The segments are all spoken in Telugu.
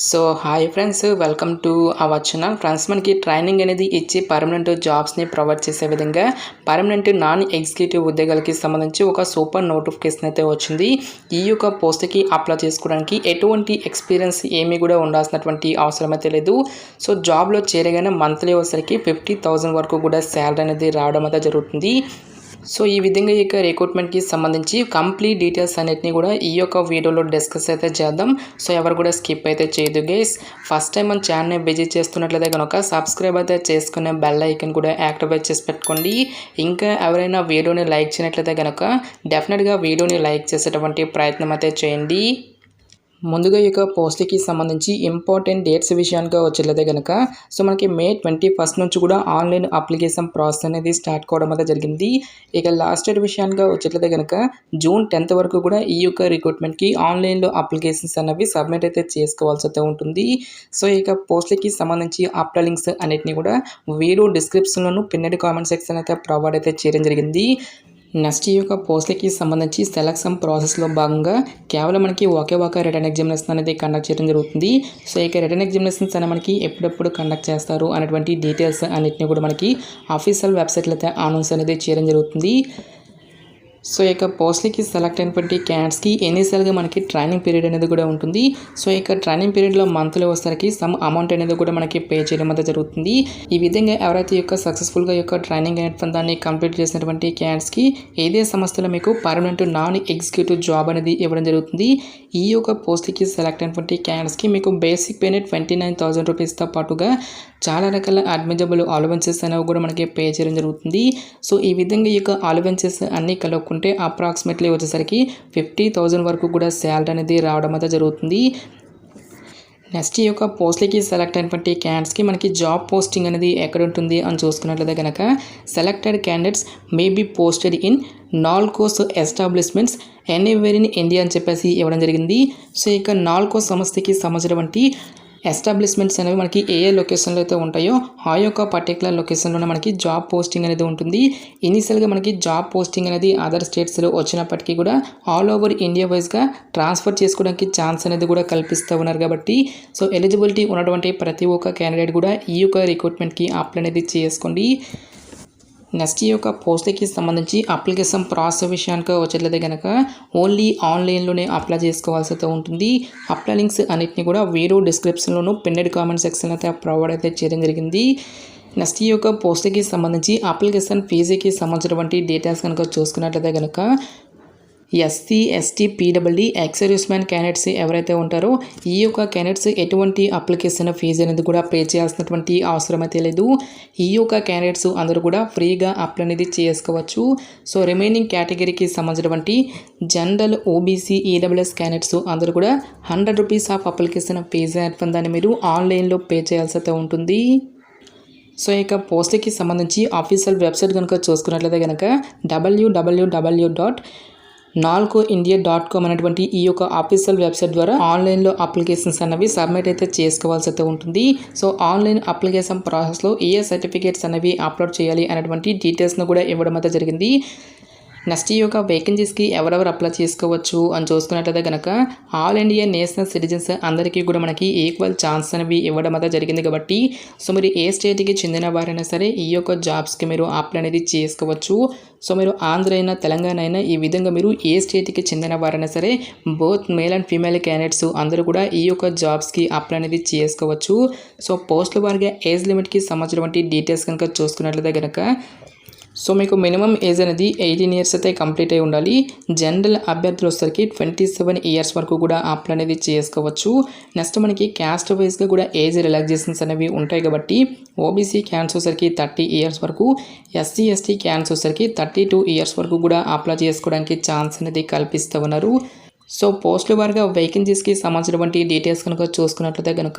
So hi friends, welcome to our channel. Friends, మనకి ట్రైనింగ్ అనేది ఇచ్చి పర్మనెంట్ జాబ్స్ని ప్రొవైడ్ చేసే విధంగా పర్మనెంట్ నాన్ ఎగ్జిక్యూటివ్ ఉద్యోగాలకి సంబంధించి ఒక సూపర్ నోటిఫికేషన్ అయితే వచ్చింది. ఈ యొక్క పోస్ట్కి అప్లై చేసుకోవడానికి ఎటువంటి ఎక్స్పీరియన్స్ ఏమీ కూడా ఉండాల్సినటువంటి అవసరం అయితే లేదు. సో జాబ్లో చేరగానే మంత్లీ వచ్చేసరికి 50,000 వరకు కూడా శాలరీ అనేది రావడం అయితే జరుగుతుంది. సో ఈ విధంగా ఈ యొక్క రిక్రూట్మెంట్కి సంబంధించి కంప్లీట్ డీటెయిల్స్ అన్నిటిని కూడా ఈ యొక్క వీడియోలో డిస్కస్ అయితే చేద్దాం. సో ఎవరు కూడా స్కిప్ అయితే చేయదు గైస్. ఫస్ట్ టైం మన ఛానల్ని విజిట్ చేస్తున్నట్లయితే కనుక సబ్స్క్రైబ్ అయితే చేసుకునే బెల్ ఐకన్ కూడా యాక్టివేట్ చేసి పెట్టుకోండి. ఇంకా ఎవరైనా వీడియోని లైక్ చేయనట్లయితే కనుక డెఫినెట్గా వీడియోని లైక్ చేసేటువంటి ప్రయత్నం అయితే చేయండి. ముందుగా ఈ పోస్ట్కి సంబంధించి ఇంపార్టెంట్ డేట్స్ విషయానికి వచ్చేట్లయితే కనుక సో మనకి మే 21 నుంచి కూడా ఆన్లైన్ అప్లికేషన్ ప్రాసెస్ అనేది స్టార్ట్ కావడం అయితే జరిగింది. ఇక లాస్ట్ డేట్ విషయానికి వచ్చేట్లయితే కనుక జూన్ 10th వరకు కూడా ఈ యొక్క రిక్రూట్మెంట్కి ఆన్లైన్లో అప్లికేషన్స్ అనేవి సబ్మిట్ అయితే చేసుకోవాల్సి అయితే ఉంటుంది. సో ఇక పోస్ట్కి సంబంధించి అప్లై లింక్స్ అన్నిటిని కూడా వీడియో డిస్క్రిప్షన్లోను పిన్నెడ్ కామెంట్ సెక్షన్ అయితే ప్రొవైడ్ అయితే చేయడం జరిగింది. నెక్స్ట్ ఈ యొక్క పోస్ట్లకి సంబంధించి సెలక్షన్ ప్రాసెస్లో భాగంగా కేవలం మనకి ఒక రిటర్న్ ఎగ్జామినేషన్ అనేది కండక్ట్ చేయడం జరుగుతుంది. సో ఇక రిటర్న్ ఎగ్జామినేషన్స్ అనేది మనకి ఎప్పుడెప్పుడు కండక్ట్ చేస్తారు అనేటువంటి డీటెయిల్స్ అన్నింటినీ కూడా మనకి అఫీషియల్ వెబ్సైట్లో అయితే అనౌన్స్ అనేది చేయడం జరుగుతుంది. సో ఇక పోస్ట్లకి సెలెక్ట్ అయినటువంటి క్యాండిడేట్స్కి ఇనీషియల్గా మనకి ట్రైనింగ్ పీరియడ్ అనేది కూడా ఉంటుంది. సో ఇక ట్రైనింగ్ పీరియడ్లో మంత్లీ వచ్చేసరికి సమ్ అమౌంట్ అనేది కూడా మనకి పే చేయడం అయితే జరుగుతుంది. ఈ విధంగా ఎవరైతే యొక్క సక్సెస్ఫుల్గా యొక్క ట్రైనింగ్ అయినటువంటి దాన్ని కంప్లీట్ చేసినటువంటి క్యాండిడేట్స్కి ఏదే సంస్థలో మీకు పర్మనెంట్ నాన్ ఎగ్జిక్యూటివ్ జాబ్ అనేది ఇవ్వడం జరుగుతుంది. ఈ యొక్క పోస్ట్కి సెలెక్ట్ అయినటువంటి క్యాండిడేట్స్కి మీకు బేసిక్ పేనే 29,000 రూపీస్తో పాటుగా చాలా రకాల అడ్మిజబుల్ అలవెన్సెస్ అనేవి కూడా మనకి పే చేయడం జరుగుతుంది. సో ఈ విధంగా ఈ యొక్క అలవెన్సెస్ అన్నీ కలుపుకుంటే అప్రాక్సిమేట్లీ వచ్చేసరికి 50,000 వరకు కూడా శాలరీ అనేది రావడం అయితే జరుగుతుంది. నెక్స్ట్ ఈ యొక్క పోస్ట్లకి సెలెక్ట్ అయినటువంటి క్యాండిడేట్స్కి మనకి జాబ్ పోస్టింగ్ అనేది ఎక్కడ ఉంటుంది అని చూసుకున్నట్లయితే కనుక selected candidates may be posted in NALCO's establishments anywhere in India అని చెప్పేసి ఇవ్వడం జరిగింది. సో ఇక నాల్కో సంస్థకి సంబంధించినటువంటి ఎస్టాబ్లిష్మెంట్స్ అనేవి మనకి ఏ లొకేషన్లో అయితే ఉంటాయో ఆ యొక్క పర్టికులర్ లొకేషన్లోనే మనకి జాబ్ పోస్టింగ్ అనేది ఉంటుంది. ఇనీషియల్గా మనకి జాబ్ పోస్టింగ్ అనేది అదర్ స్టేట్స్లో వచ్చినప్పటికీ కూడా ఆల్ ఓవర్ ఇండియా వైజ్గా ట్రాన్స్ఫర్ చేసుకోవడానికి ఛాన్స్ అనేది కూడా కల్పిస్తూ ఉన్నారు. కాబట్టి సో ఎలిజిబిలిటీ ఉన్నటువంటి ప్రతి ఒక్క క్యాండిడేట్ కూడా ఈ యొక్క రిక్రూట్మెంట్కి అప్లై అనేది చేసుకోండి. నెక్స్ట్ ఈ యొక్క పోస్ట్కి సంబంధించి అప్లికేషన్ ప్రాసెస్ విషయానికి వచ్చేట్లయితే కనుక ఓన్లీ ఆన్లైన్లోనే అప్లై చేసుకోవాల్సి అయితే ఉంటుంది. అప్లై లింక్స్ అన్నింటినీ కూడా వీడియో డిస్క్రిప్షన్లోను పిన్నెడ్ కామెంట్ సెక్షన్ అయితే ప్రొవైడ్ అయితే చేయడం జరిగింది. నెక్స్ట్ ఈ యొక్క పోస్ట్కి సంబంధించి అప్లికేషన్ ఫీజుకి సంబంధించినటువంటి డీటెయిల్స్ కనుక చూసుకున్నట్లయితే కనుక SC ST PWD ex service man candidates ఎవరైతే ఉంటారో ఈ యొక్క క్యాండిడేట్స్ ఎటువంటి అప్లికేషన్ ఫీజు అనేది కూడా పే చేయాల్సినటువంటి అవసరం అయితే లేదు. ఈ యొక్క క్యాండిడేట్స్ అందరూ కూడా ఫ్రీగా అప్లై అనేది చేసుకోవచ్చు. సో రిమైనింగ్ కేటగిరీకి సంబంధించినటువంటి జనరల్ ఓబీసీ ఈడబ్ల్యూఎస్ క్యాండిడేట్స్ అందరూ కూడా 100 రూపీస్ ఆఫ్ అప్లికేషన్ ఫీజు దాన్ని మీరు ఆన్లైన్లో పే చేయాల్సి అయితే ఉంటుంది. సో ఇక పోస్ట్కి సంబంధించి అఫీషియల్ వెబ్సైట్ కనుక చూసుకున్నట్లయితే కనుక www.nalcoindia.com అనేటువంటి ఈ యొక్క అఫీషియల్ వెబ్సైట్ ద్వారా ఆన్లైన్లో అప్లికేషన్స్ అనేవి సబ్మిట్ అయితే చేసుకోవాల్సి అయితే ఉంటుంది. సో ఆన్లైన్ అప్లికేషన్ ప్రాసెస్లో ఏ సర్టిఫికేట్స్ అనేవి అప్లోడ్ చేయాలి అనేటువంటి డీటెయిల్స్ను కూడా ఇవ్వడం అయితే జరిగింది. నెక్స్ట్ ఈ యొక్క వేకెన్సీస్కి ఎవరెవరు అప్లై చేసుకోవచ్చు అని చూసుకున్నట్లయితే కనుక ఆల్ ఇండియా నేషనల్ సిటిజన్స్ అందరికీ కూడా మనకి ఈక్వల్ ఛాన్స్ అనేవి ఇవ్వడం అయితే జరిగింది. కాబట్టి సో మీరు ఏ స్టేట్కి చెందిన వారైనా సరే ఈ యొక్క జాబ్స్కి మీరు అప్లై అనేది చేసుకోవచ్చు. సో మీరు ఆంధ్ర అయినా తెలంగాణ అయినా ఈ విధంగా మీరు ఏ స్టేట్కి చెందిన వారైనా సరే both male and female candidates అందరూ కూడా ఈ యొక్క జాబ్స్కి అప్లై అనేది చేసుకోవచ్చు. సో పోస్టుల వారిగా ఏజ్ లిమిట్కి సంబంధించినటువంటి డీటెయిల్స్ కనుక చూసుకున్నట్లయితే కనుక సో మీకు మినిమం ఏజ్ అనేది 18 ఇయర్స్ అయితే కంప్లీట్ అయి ఉండాలి. జనరల్ అభ్యర్థులు వచ్చేసరికి 27 ఇయర్స్ వరకు కూడా అప్లై అనేది చేసుకోవచ్చు. నెక్స్ట్ మనకి క్యాస్ట్ వైజ్గా కూడా ఏజ్ రిలాక్సేషన్స్ అనేవి ఉంటాయి. కాబట్టి ఓబీసీ క్యాన్స్ వచ్చేసరికి 30 ఇయర్స్ వరకు, ఎస్సీ ఎస్టీ క్యాన్స్ వచ్చేసరికి 32 ఇయర్స్ వరకు కూడా అప్లై చేసుకోవడానికి ఛాన్స్ అనేది కల్పిస్తూ ఉన్నారు. సో పోస్టుల వారిగా వేకెన్సీస్కి సంబంధించినటువంటి డీటెయిల్స్ కనుక చూసుకున్నట్లయితే కనుక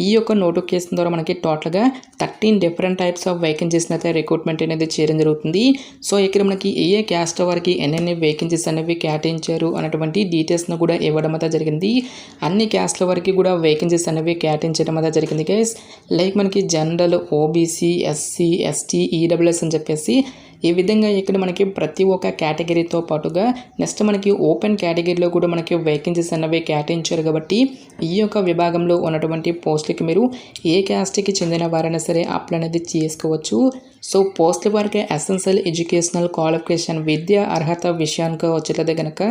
ఈ యొక్క నోటిఫికేషన్ ద్వారా మనకి టోటల్గా 13 డిఫరెంట్ టైప్స్ ఆఫ్ వేకెన్సీస్ని అయితే రిక్రూట్మెంట్ అనేది చేయడం జరుగుతుంది. సో ఇక్కడ మనకి ఏ క్యాస్ట్ వారికి ఎన్నెన్ని వేకెన్సీస్ అనేవి కేటాయించారు అనేటువంటి డీటెయిల్స్ను కూడా ఇవ్వడం అయితే జరిగింది. అన్ని క్యాస్ట్ల వారికి కూడా వేకెన్సీస్ అనేవి కేటాయించడం అయితే జరిగింది గైస్. లైక్ మనకి general OBC SC ST EWS అని చెప్పేసి ఈ విధంగా ఇక్కడ మనకి ప్రతి ఒక్క కేటగిరీతో పాటుగా నెక్స్ట్ మనకి ఓపెన్ కేటగిరీలో కూడా మనకి వేకెన్సీస్ అన్నవి కేటాయించారు కాబట్టి ఈ యొక్క విభాగంలో ఉన్నటువంటి పోస్టులకి మీరు ఏ క్యాస్ట్కి చెందిన వారైనా సరే అప్లై అనేది చేసుకోవచ్చు. సో పోస్టుల వరకు ఎసెన్షియల్ ఎడ్యుకేషనల్ క్వాలిఫికేషన్ విద్య అర్హత విషయానికి వచ్చేట్లయితే కనుక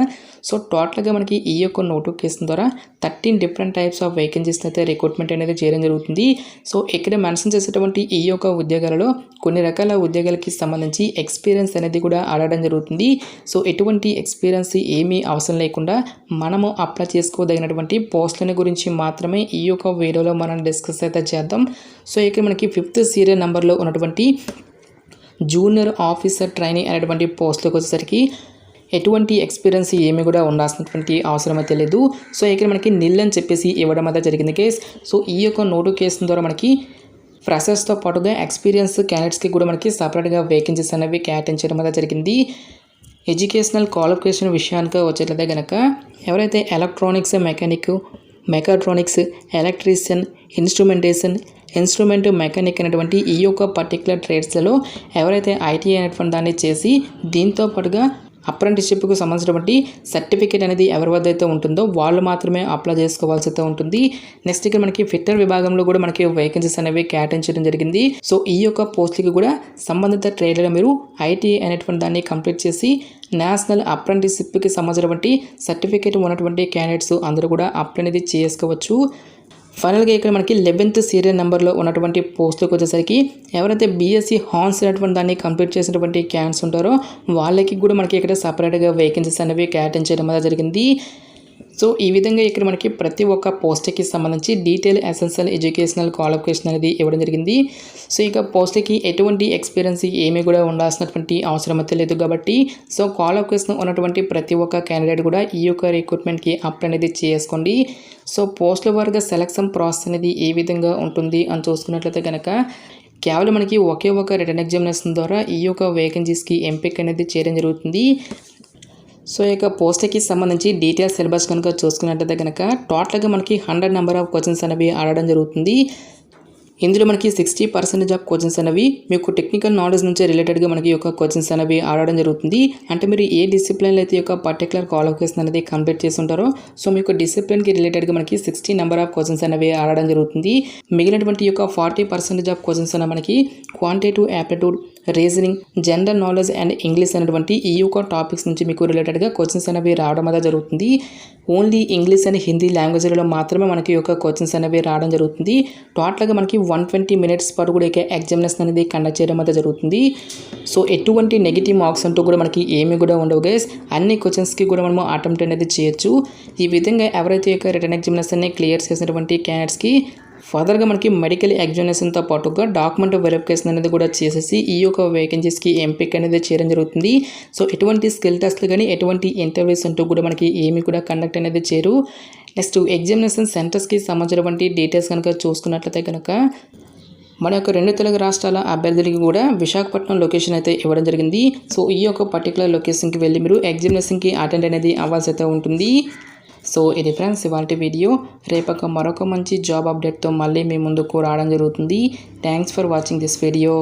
సో టోటల్గా మనకి ఈ యొక్క నోటిఫికేషన్ ద్వారా 13 డిఫరెంట్ టైప్స్ ఆఫ్ వేకెన్సీస్ అయితే రిక్రూట్మెంట్ అనేది చేయడం జరుగుతుంది. సో ఇక్కడ మెన్షన్ చేసేటువంటి ఈ యొక్క ఉద్యోగాలలో కొన్ని రకాల ఉద్యోగాలకి సంబంధించి ఎక్స్పీరియన్స్ అనేది కూడా అడగడం జరుగుతుంది. సో ఎటువంటి ఎక్స్పీరియన్స్ ఏమీ అవసరం లేకుండా మనము అప్లై చేసుకోదగినటువంటి పోస్టుల గురించి మాత్రమే ఈ యొక్క వీడియోలో మనం డిస్కస్ అయితే చేద్దాం. సో ఇక్కడ మనకి 5th సీరియల్ నెంబర్లో ఉన్నటువంటి జూనియర్ ఆఫీసర్ ట్రైనింగ్ అనేటువంటి పోస్టులకు వచ్చేసరికి ఎటువంటి ఎక్స్పీరియన్స్ ఏమి కూడా ఉండాల్సినటువంటి అవసరం అయితే లేదు. సో ఇక్కడ మనకి నిల్ అని చెప్పేసి ఇవ్వడం అయితే జరిగింది కేస్. సో ఈ యొక్క నోటిఫికేషన్ ద్వారా మనకి ఫ్రెషర్స్తో పాటుగా ఎక్స్పీరియన్స్ క్యాండిడేట్స్కి కూడా మనకి సపరేట్గా వేకెన్సీస్ అనేవి కేటాయించడం అయితే జరిగింది. ఎడ్యుకేషనల్ క్వాలిఫికేషన్ విషయానికి వచ్చేట్లయితే కనుక ఎవరైతే electronics mechatronics electrician instrument mechanic అనేటువంటి ఈ యొక్క పర్టికులర్ ట్రేడ్స్లలో ఎవరైతే ఐటీ అనేటువంటి దాన్ని చేసి దీంతో పాటుగా అప్రెంటిస్షిప్కు సంబంధించినటువంటి సర్టిఫికేట్ అనేది ఎవరి వద్ద అయితే ఉంటుందో వాళ్ళు మాత్రమే అప్లై చేసుకోవాల్సి అయితే ఉంటుంది. నెక్స్ట్ ఇక్కడ మనకి ఫిట్టర్ విభాగంలో కూడా మనకి వేకెన్సీస్ అనేవి కేటాయించడం జరిగింది. సో ఈ యొక్క పోస్టులకి కూడా సంబంధిత ట్రేడ్లో మీరు ఐటీ అనేటువంటి దాన్ని కంప్లీట్ చేసి నేషనల్ అప్రెంటిస్షిప్కి సంబంధించినటువంటి సర్టిఫికేట్ ఉన్నటువంటి క్యాండిడేట్స్ అందరూ కూడా అప్లై అనేది చేసుకోవచ్చు. ఫైనల్గా ఇక్కడ మనకి 11th సీరియల్ నెంబర్లో ఉన్నటువంటి పోస్టులకు వచ్చేసరికి ఎవరైతే బీఎస్సీ హాన్స్ అనేటువంటి దాన్ని కంప్లీట్ చేసినటువంటి క్యాండిడేట్స్ ఉంటారో వాళ్ళకి కూడా మనకి ఇక్కడ సపరేట్గా వేకెన్సీస్ అనేవి కేటాయించడం జరిగింది. సో ఈ విధంగా ఇక్కడ మనకి ప్రతి ఒక్క పోస్ట్కి సంబంధించి డీటెయిల్ ఎసెన్షియల్ ఎడ్యుకేషనల్ క్వాలిఫికేషన్ అనేది ఇవ్వడం జరిగింది. సో ఇక పోస్ట్కి ఎటువంటి ఎక్స్పీరియన్స్ ఏమీ కూడా ఉండాల్సినటువంటి అవసరం అయితే లేదు కాబట్టి సో క్వాలిఫికేషన్ ఉన్నటువంటి ప్రతి ఒక్క క్యాండిడేట్ కూడా ఈ యొక్క రిక్రూట్మెంట్కి అప్లై అనేది చేసుకోండి. సో పోస్టుల వారీగా సెలక్షన్ ప్రాసెస్ అనేది ఏ విధంగా ఉంటుంది అని చూసుకున్నట్లయితే కనుక కేవలం మనకి ఒకే ఒక రిటన్ ఎగ్జామినేషన్ ద్వారా ఈ యొక్క వేకెన్సీస్కి ఎంపిక అనేది చేయడం జరుగుతుంది. సో ఇక పోస్ట్కి సంబంధించి డీటెయిల్స్ సిలబస్ కనుక చూసుకున్నట్లయితే కనుక టోటల్గా మనకి 100 నెంబర్ ఆఫ్ క్వశ్చన్స్ అనేవి అడగడం జరుగుతుంది. ఇందులో మనకి 60% ఆఫ్ క్వశ్చన్స్ అనేవి మీకు టెక్నికల్ నాలెడ్జ్ నుంచి రిలేటెడ్గా మనకి యొక్క క్వశ్చన్స్ అనేవి ఆడడం జరుగుతుంది. అంటే మీరు ఏ డిసిప్లిన్లో అయితే యొక్క పర్టికులర్ క్వాలిఫికేషన్ అనేది కంప్లీట్ చేసి ఉంటారో సో మీకు డిసిప్లిన్కి రిలేటెడ్గా మనకి 60 నెంబర్ ఆఫ్ క్వశ్చన్స్ అనేవి ఆడడం జరుగుతుంది. మిగిలినటువంటి యొక్క 40% ఆఫ్ క్వశ్చన్స్ అనేవి మనకి quantitative aptitude reasoning general knowledge and English అనేటువంటి ఈ యొక్క టాపిక్స్ నుంచి మీకు రిలేటెడ్గా క్వశ్చన్స్ అనేవి రావడం అనేది జరుగుతుంది. ఓన్లీ ఇంగ్లీష్ అండ్ హిందీ లాంగ్వేజ్లో మాత్రమే మనకి యొక్క క్వశ్చన్స్ అనేవి రావడం జరుగుతుంది. టోటల్గా మనకి 120 మినిట్స్ పాటు కూడా ఇక ఎగ్జామినేషన్ అనేది కండక్ట్ చేయడం అయితే జరుగుతుంది. సో ఎటువంటి నెగిటివ్ మార్క్స్ అంటూ కూడా మనకి ఏమి కూడా ఉండవు గైస్. అన్ని క్వశ్చన్స్కి కూడా మనము అటెంప్ట్ అనేది చేయొచ్చు. ఈ విధంగా ఎవరైతే యొక్క రిటన్ ఎగ్జామినేషన్ని క్లియర్ చేసినటువంటి క్యాండిడేట్స్కి ఫర్దర్గా మనకి మెడికల్ ఎగ్జామినేషన్తో పాటుగా డాక్యుమెంట్ వెరిఫికేషన్ అనేది కూడా చేసేసి ఈ యొక్క వేకెన్సీస్కి ఎంపిక అనేది చేయడం జరుగుతుంది. సో ఎటువంటి స్కిల్ టెస్ట్లు కానీ ఎటువంటి ఇంటర్వ్యూస్ అంటూ కూడా మనకి ఏమి కూడా కండక్ట్ అనేది చేయరు. నెక్స్ట్ ఎగ్జామినేషన్ సెంటర్స్కి సంబంధించినటువంటి డీటెయిల్స్ కనుక చూసుకున్నట్లయితే కనుక మన యొక్క 2 తెలుగు రాష్ట్రాల అభ్యర్థులకి కూడా విశాఖపట్నం లొకేషన్ అయితే ఇవ్వడం జరిగింది. సో ఈ యొక్క పర్టికులర్ లొకేషన్కి వెళ్ళి మీరు ఎగ్జామినేషన్కి అటెండ్ అనేది అవ్వాల్సి అయితే ఉంటుంది. సో ఇది ఫ్రెండ్స్ ఇవాల్టి వీడియో. రేపక మరొక మంచి జాబ్ అప్డేట్తో మళ్ళీ మీ ముందుకు రావడం జరుగుతుంది. Thanks for watching this video.